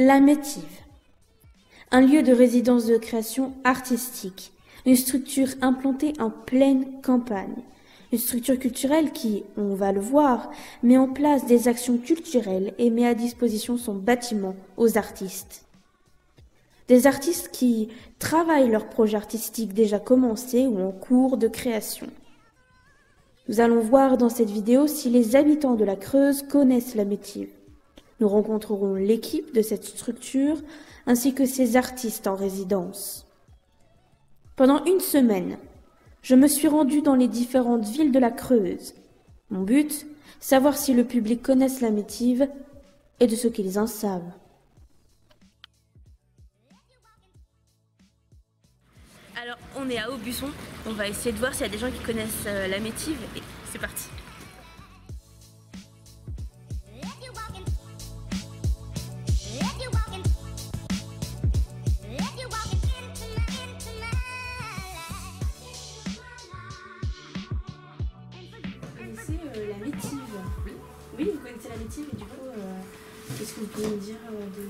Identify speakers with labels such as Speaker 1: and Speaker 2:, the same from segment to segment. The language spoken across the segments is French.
Speaker 1: La Métive, un lieu de résidence de création artistique, une structure implantée en pleine campagne, une structure culturelle qui, on va le voir, met en place des actions culturelles et met à disposition son bâtiment aux artistes. Des artistes qui travaillent leurs projets artistiques déjà commencés ou en cours de création. Nous allons voir dans cette vidéo si les habitants de la Creuse connaissent la Métive. Nous rencontrerons l'équipe de cette structure ainsi que ses artistes en résidence. Pendant une semaine, je me suis rendue dans les différentes villes de la Creuse. Mon but, savoir si le public connaisse la Métive et de ce qu'ils en savent.
Speaker 2: Alors, on est à Aubusson. On va essayer de voir s'il y a des gens qui connaissent la Métive. Et c'est parti. La Métive. Oui. Oui, vous connaissez la Métive et du coup, qu'est-ce que vous pouvez me dire de...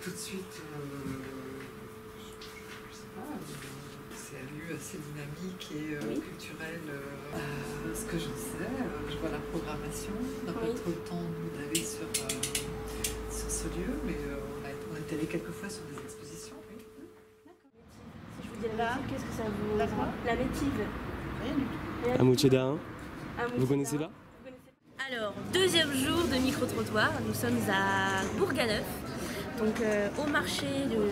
Speaker 3: Tout de suite, je sais pas, c'est un lieu assez dynamique et culturel. Ce que je sais, je vois la programmation. On n'a pas trop le temps d'aller sur ce lieu, mais on est allé quelques fois sur des expositions. Oui.
Speaker 2: D'accord. Si je vous dis la Métive, qu'est-ce que ça vous... La Métive.
Speaker 3: Rien du tout.
Speaker 4: À Moutier-d'Ain. Vous connaissez là?
Speaker 2: Alors, deuxième jour de micro-trottoir, nous sommes à Bourganeuf, donc au marché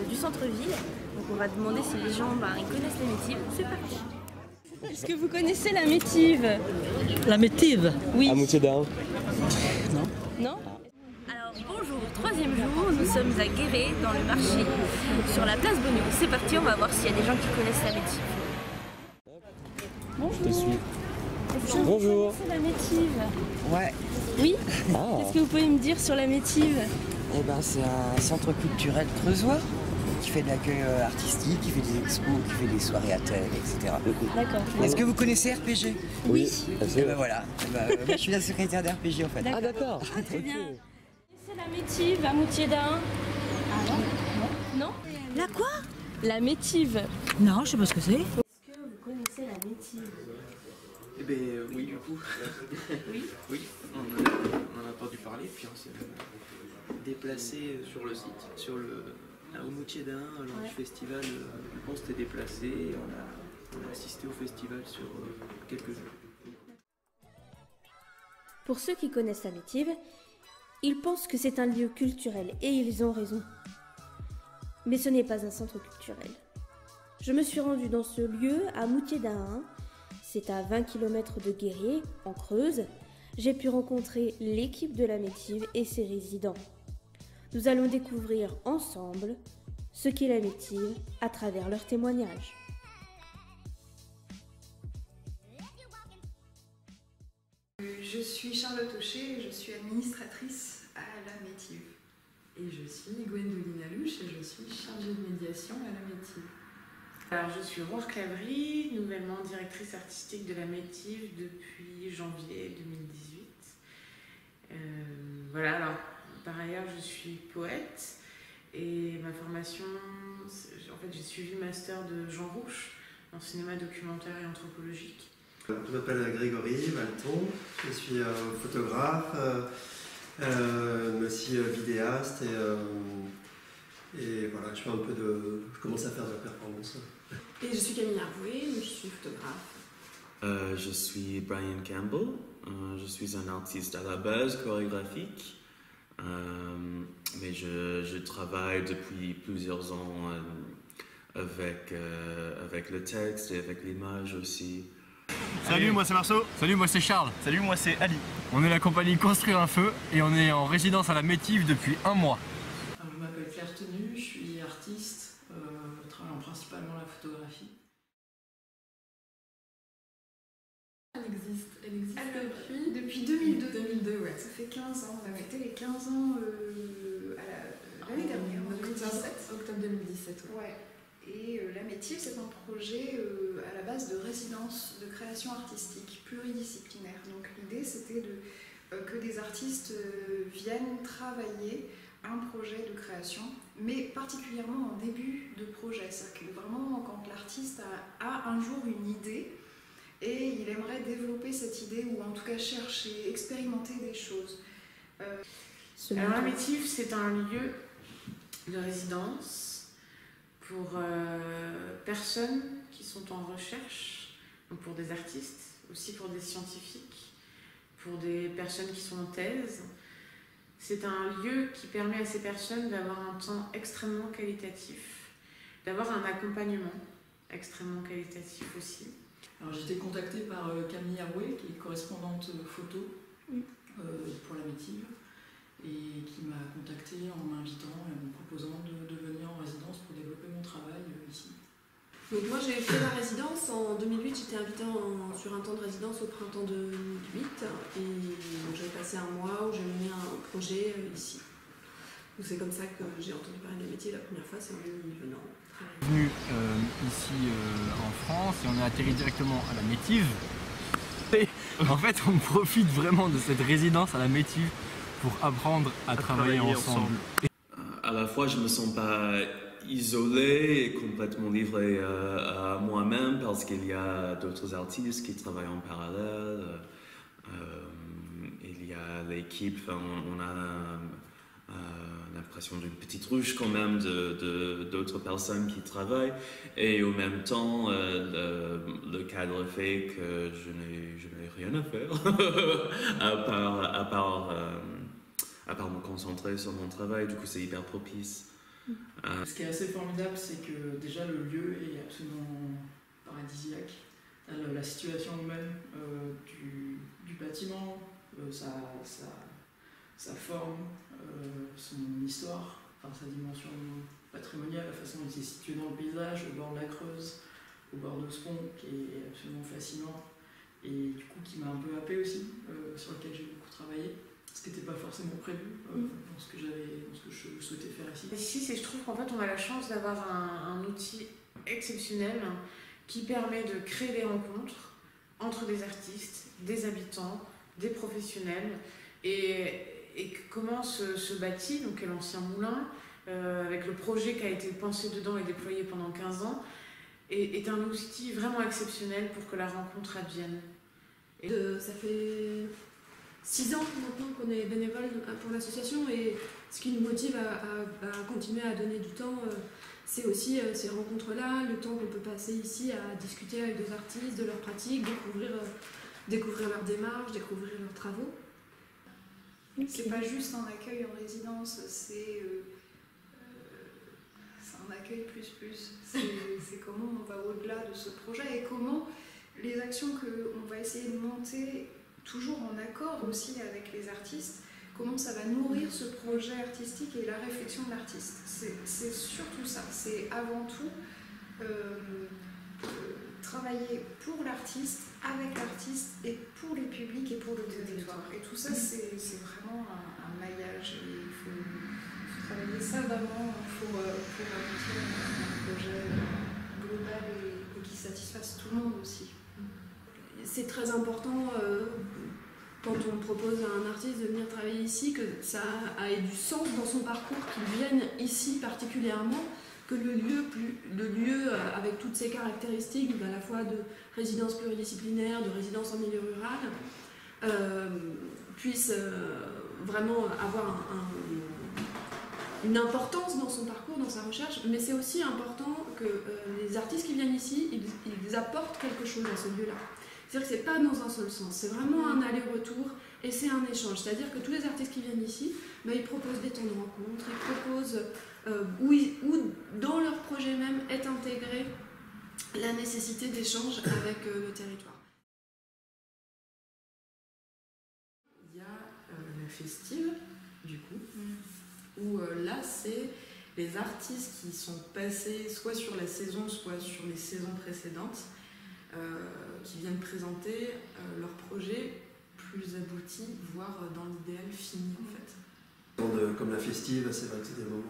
Speaker 2: du centre-ville. Donc on va demander si les gens ils connaissent la Métive. C'est parti. Est-ce que vous connaissez la Métive?
Speaker 5: La Métive?
Speaker 2: Oui.
Speaker 4: À Moutier-d'Ain.
Speaker 5: Non.
Speaker 2: Non? Alors bonjour, troisième jour, nous sommes à Guéret, dans le marché, sur la place Bonneau. C'est parti, on va voir s'il y a des gens qui connaissent la Métive.
Speaker 4: Je te suis. Bonjour.
Speaker 2: C'est la Métive.
Speaker 6: Ouais,
Speaker 2: Oui.
Speaker 4: Ah.
Speaker 2: Qu'est-ce que vous pouvez me dire sur la Métive?
Speaker 6: eh ben, c'est un centre culturel creusois qui fait de l'accueil artistique, qui fait des expos, qui fait des soirées à thème, etc.
Speaker 2: D'accord.
Speaker 6: Est-ce que vous connaissez RPG?
Speaker 4: Oui.
Speaker 6: Eh ben voilà, moi, je suis la secrétaire d'RPG en fait.
Speaker 4: Ah d'accord.
Speaker 2: Très bien. C'est la Métive à Moutier-d'Ain. Ah non? Non?
Speaker 5: La quoi?
Speaker 2: La Métive.
Speaker 5: Non, je sais pas ce que c'est.
Speaker 2: Est-ce que vous connaissez la Métive?
Speaker 7: Eh bien oui du coup.
Speaker 2: Oui.
Speaker 7: Oui, on en a entendu parler, puis on s'est déplacé sur le site, au Moutier-d'Ain, lors du festival. Le pont s'était déplacé et on a assisté au festival sur quelques jours.
Speaker 1: Pour ceux qui connaissent la Métive, ils pensent que c'est un lieu culturel et ils ont raison. Mais ce n'est pas un centre culturel. Je me suis rendue dans ce lieu à Moutier-d'Ain. C'est à 20 km de Guéret, en Creuse. J'ai pu rencontrer l'équipe de la Métive et ses résidents. Nous allons découvrir ensemble ce qu'est la Métive à travers leurs témoignages.
Speaker 8: Je suis Charlotte Aucher et je suis administratrice à la Métive.
Speaker 9: Et je suis Gwendoline Alouche et je suis chargée de médiation à la Métive. Alors je suis Rose Clavry, nouvellement directrice artistique de la Métive depuis janvier 2018. Voilà, alors par ailleurs je suis poète et ma formation, en fait j'ai suivi le master de Jean Rouch en cinéma documentaire et anthropologique.
Speaker 10: Je m'appelle Grégory Malton, je suis photographe, mais aussi vidéaste et voilà, je commence à faire de la performance.
Speaker 9: Et je suis Camille Arboué, je suis photographe.
Speaker 11: Je suis Brian Campbell, je suis un artiste à la base chorégraphique, mais je travaille depuis plusieurs ans avec le texte et avec l'image aussi.
Speaker 12: Salut, moi c'est Marceau. Salut, moi c'est Charles. Salut, moi c'est Ali. On est la compagnie Construire un feu et on est en résidence à la Métive depuis 1 mois.
Speaker 9: Je m'appelle Claire Tenu, je suis artiste, travaillant principalement la photographie. Elle existe
Speaker 8: Depuis 2002.
Speaker 9: 2002, ouais.
Speaker 8: Ça fait 15 ans, on a fêté les 15 ans l'année dernière, en 2017.
Speaker 9: Octobre 2017,
Speaker 8: ouais. Et la Métive, c'est un projet à la base de résidence de création artistique pluridisciplinaire. Donc l'idée, c'était que des artistes viennent travailler un projet de création, mais particulièrement en début de projet. C'est-à-dire que vraiment, quand l'artiste a un jour une idée et il aimerait développer cette idée, ou en tout cas chercher, expérimenter des choses.
Speaker 9: Alors la Métive, c'est un lieu de résidence pour personnes qui sont en recherche, donc pour des artistes, aussi pour des scientifiques, pour des personnes qui sont en thèse. C'est un lieu qui permet à ces personnes d'avoir un temps extrêmement qualitatif, d'avoir un accompagnement extrêmement qualitatif aussi.
Speaker 13: Alors j'ai été contactée par Camille Arouet, qui est correspondante photo pour la Métive, et qui m'a contactée en m'invitant et en me proposant de venir en résidence pour développer mon travail ici.
Speaker 14: Donc moi j'ai fait la résidence en 2008, j'étais invitée sur un temps de résidence au printemps 2008 et j'ai passé un mois où j'ai mené un projet ici. C'est comme ça que j'ai entendu parler des métiers la première fois, c'est en y venant travailler.
Speaker 12: On est venu ici en France et on est atterri directement à la Métive. Et en fait on profite vraiment de cette résidence à la Métive pour apprendre à travailler ensemble.
Speaker 11: À la fois je me sens pas isolé et complètement livré à moi-même parce qu'il y a d'autres artistes qui travaillent en parallèle. Il y a l'équipe, on a l'impression d'une petite ruche quand même d'autres personnes qui travaillent, et au même temps le cadre fait que je n'ai rien à faire à part me concentrer sur mon travail. Du coup c'est hyper propice.
Speaker 13: Ce qui est assez formidable, c'est que déjà le lieu est absolument paradisiaque. La situation même du bâtiment, sa forme, son histoire, enfin, sa dimension patrimoniale, la façon dont il est situé dans le paysage, au bord de la Creuse, au bord de ce pont, qui est absolument fascinant et du coup qui m'a un peu happé aussi, sur lequel j'ai beaucoup travaillé. Ce qui n'était pas forcément prévu dans ce que je souhaitais faire ici.
Speaker 9: Ici, je trouve qu'en fait, on a la chance d'avoir un outil exceptionnel qui permet de créer des rencontres entre des artistes, des habitants, des professionnels. Et comment se bâtit, donc l'ancien moulin, avec le projet qui a été pensé dedans et déployé pendant 15 ans, est un outil vraiment exceptionnel pour que la rencontre advienne.
Speaker 14: Ça fait 6 ans maintenant qu'on est bénévole pour l'association, et ce qui nous motive à continuer à donner du temps, c'est aussi ces rencontres-là, le temps qu'on peut passer ici à discuter avec des artistes, de leurs pratiques, découvrir leur démarche, découvrir leurs travaux.
Speaker 8: C'est pas juste un accueil en résidence, c'est un accueil plus. C'est comment on va au-delà de ce projet et comment les actions qu'on va essayer de monter, toujours en accord aussi avec les artistes, comment ça va nourrir ce projet artistique et la réflexion de l'artiste. C'est surtout ça, c'est avant tout travailler pour l'artiste, avec l'artiste et pour les publics et pour le territoire. Et tout ça, c'est vraiment un maillage. Il faut travailler savamment pour aboutir à un projet global et qui satisfasse tout le monde aussi.
Speaker 14: C'est très important quand on propose à un artiste de venir travailler ici, que ça ait du sens dans son parcours, qu'il vienne ici particulièrement, que le lieu avec toutes ses caractéristiques, à la fois de résidence pluridisciplinaire, de résidence en milieu rural, puisse vraiment avoir une importance dans son parcours, dans sa recherche, mais c'est aussi important que les artistes qui viennent ici, ils apportent quelque chose à ce lieu-là. C'est-à-dire que c'est pas dans un seul sens, c'est vraiment un aller-retour et c'est un échange. C'est-à-dire que tous les artistes qui viennent ici, ils proposent des temps de rencontre, ils proposent où dans leur projet même est intégrée la nécessité d'échange avec le territoire.
Speaker 13: Il y a la festive, du coup, où là c'est les artistes qui sont passés soit sur la saison, soit sur les saisons précédentes, qui viennent présenter leur projet plus abouti, voire dans l'idéal fini en fait.
Speaker 10: Comme la festive, c'est vrai que c'est des moments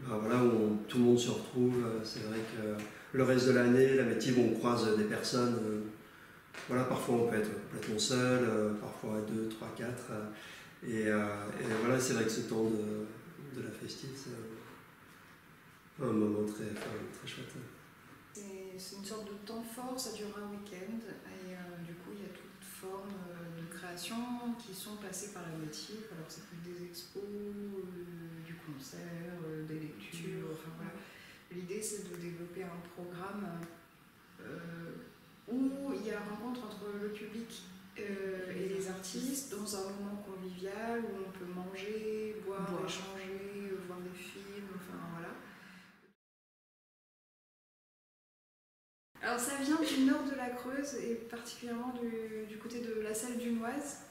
Speaker 10: voilà, où tout le monde se retrouve. C'est vrai que le reste de l'année, la Métive, on croise des personnes. Voilà, parfois on peut être complètement seul, parfois 2, 3, 4. Et voilà, c'est vrai que ce temps de la festive, c'est un moment très chouette.
Speaker 8: C'est une sorte de temps fort, ça dure un week-end et du coup il y a toute forme de création qui sont passées par la métier. Alors ça peut être des expos, du concert, des lectures, enfin voilà. L'idée c'est de développer un programme où il y a rencontre entre le public et les artistes dans un moment convivial où on peut manger, boire, échanger, voir des films, enfin voilà. Alors ça vient du nord de la Creuse et particulièrement du côté de la salle dunoise.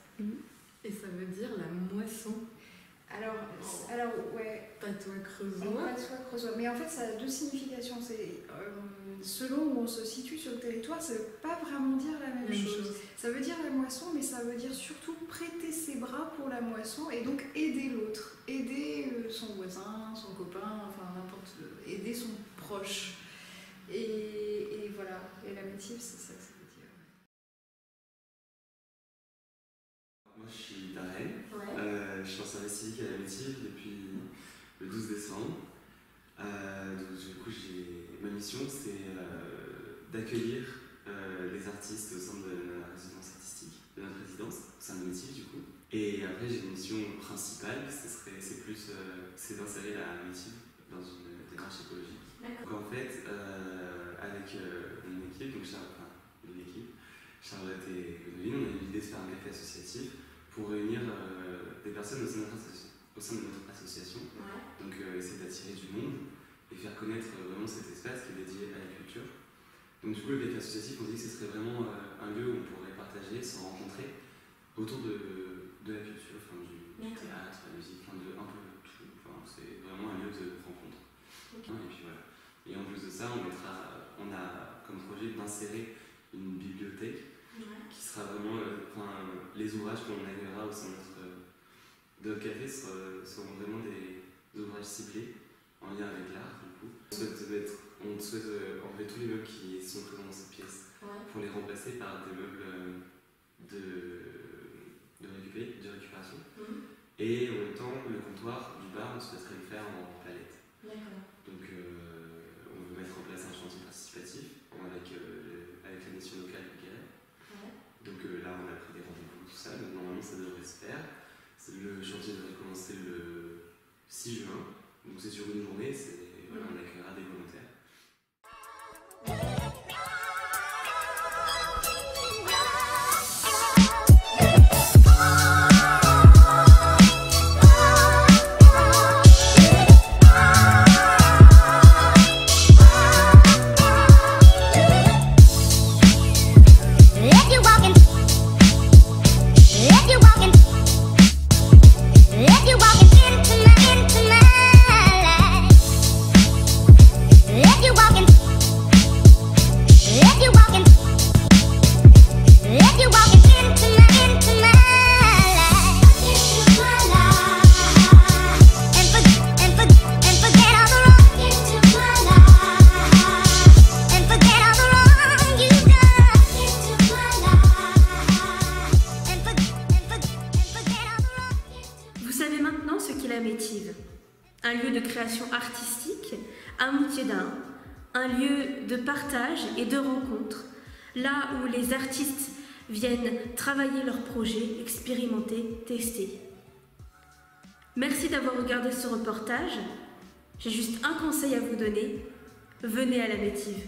Speaker 13: Et ça veut dire la moisson.
Speaker 8: Alors ouais.
Speaker 13: Patois creusois.
Speaker 8: Patois creusois. Mais en fait ça a deux significations. Selon où on se situe sur le territoire, ça ne veut pas vraiment dire la même chose. Ça veut dire la moisson, mais ça veut dire surtout prêter ses bras pour la moisson et donc aider l'autre. Aider son voisin, son copain, enfin n'importe. Aider son proche. Et voilà, et la métive, c'est ça que ça veut dire.
Speaker 15: Moi je suis Darren, je suis en service civique à la métive depuis le 12 décembre. Donc du coup ma mission c'est d'accueillir les artistes au sein de la résidence artistique, de notre résidence, au sein de la métive du coup. Et après j'ai une mission principale, c'est d'insérer la métive dans une démarche écologique. Donc en fait, avec mon équipe, donc Charlotte et Gwénoline, on a eu l'idée de faire un café associatif pour réunir des personnes au sein de notre association. Donc essayer d'attirer du monde et faire connaître vraiment cet espace qui est dédié à la culture. Donc du coup le café associatif, on dit que ce serait vraiment un lieu où on pourrait partager, se rencontrer autour de la culture, enfin, du théâtre, la musique, un peu tout. Enfin, c'est vraiment un lieu de rencontre. Et puis voilà. Et en plus de ça, on a comme projet d'insérer une bibliothèque qui sera vraiment, les ouvrages qu'on accueillera au sein de notre café seront vraiment des ouvrages ciblés en lien avec l'art du coup. On souhaite enlever tous les meubles qui sont présents dans cette pièce pour les remplacer par des meubles de récupération. Et en même temps, le comptoir du bar, on souhaiterait le faire en palette. Donc on veut mettre en place un chantier participatif avec la mission locale du Guéret. Donc là on a pris des rendez-vous, tout ça, donc normalement ça devrait se faire. Le chantier devrait commencer le 6 juin, donc c'est sur une journée, on accueillera des volontaires.
Speaker 2: Un lieu de création artistique, un Moutier d'Ain, un lieu de partage et de rencontre, là où les artistes viennent travailler leurs projets, expérimenter, tester. Merci d'avoir regardé ce reportage. J'ai juste un conseil à vous donner, venez à la Métive.